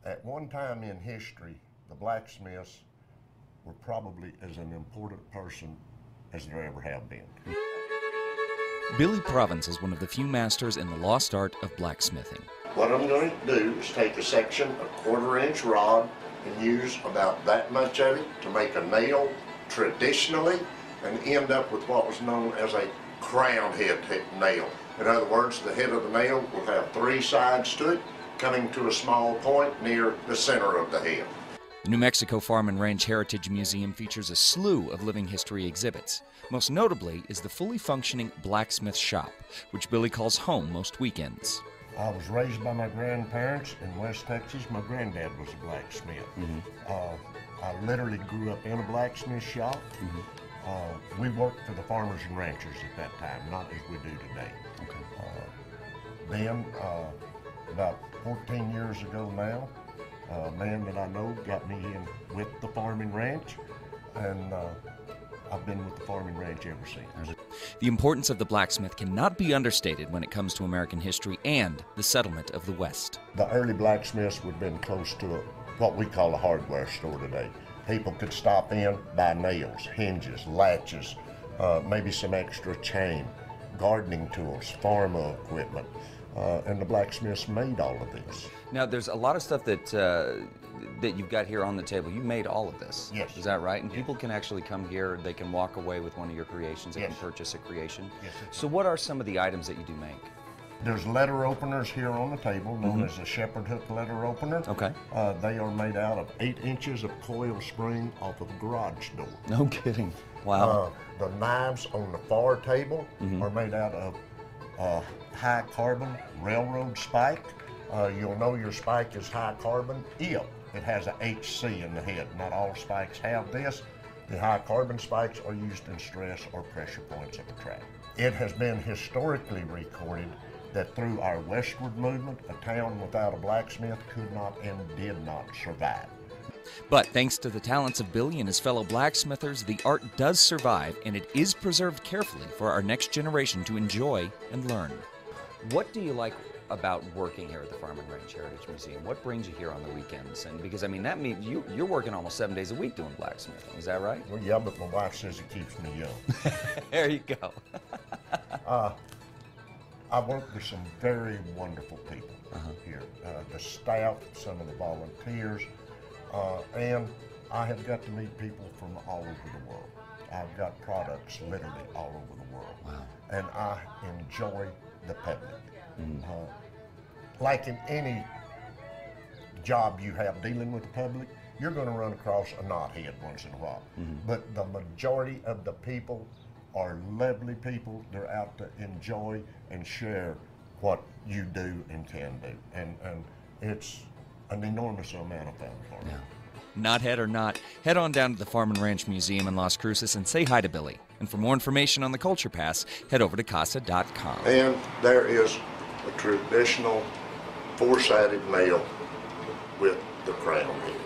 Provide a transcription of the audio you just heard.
At one time in history, the blacksmiths were probably as an important person as there ever have been. Billy Provence is one of the few masters in the lost art of blacksmithing. What I'm going to do is take a section of 1/4-inch rod and use about that much of it to make a nail traditionally and end up with what was known as a crown head nail. In other words, the head of the nail will have 3 sides to it, coming to a small point near the center of the head. The New Mexico Farm and Ranch Heritage Museum features a slew of living history exhibits. Most notably is the fully functioning blacksmith shop, which Billy calls home most weekends. I was raised by my grandparents in West Texas. My granddad was a blacksmith. I literally grew up in a blacksmith shop. We worked for the farmers and ranchers at that time, not as we do today. Then, about 14 years ago now, a man that I know got me in with the farming ranch, and I've been with the farming ranch ever since. The importance of the blacksmith cannot be understated when it comes to American history and the settlement of the West. The early blacksmiths would have been close to what we call a hardware store today. People could stop in, buy nails, hinges, latches, maybe some extra chain, gardening tools, farm equipment, and the blacksmiths made all of this. Now, there's a lot of stuff that you've got here on the table. You made all of this. Yes. Is that right? And people can actually come here, they can walk away with one of your creations, they can purchase a creation. Yes. So what are some of the items that you do make? There's letter openers here on the table, known as a shepherd hook letter opener. Okay. They are made out of 8 inches of coil spring off of a garage door. No kidding. Wow. The knives on the far table are made out of high carbon railroad spike. You'll know your spike is high carbon if it has a HC in the head. Not all spikes have this. The high carbon spikes are used in stress or pressure points of a track. It has been historically recorded that through our westward movement, a town without a blacksmith could not and did not survive. But thanks to the talents of Billy and his fellow blacksmithers, the art does survive, and it is preserved carefully for our next generation to enjoy and learn. What do you like about working here at the Farm and Ranch Heritage Museum? What brings you here on the weekends? And because, I mean, that means you're working almost 7 days a week doing blacksmithing. Is that right? Well, yeah, but my wife says it keeps me young. There you go. I work with some very wonderful people here. The staff, some of the volunteers, and I have got to meet people from all over the world. I've got products literally all over the world. Wow. And I enjoy the public. Like in any job you have dealing with the public, you're going to run across a knothead once in a while. But the majority of the people are lovely people. They're out to enjoy and share what you do and can do. And it's an enormous amount of fun for me. Knothead or not, head on down to the Farm and Ranch Museum in Las Cruces and say hi to Billy. And for more information on the Culture Pass, head over to casa.com. And there is a traditional 4-sided nail with the crown head.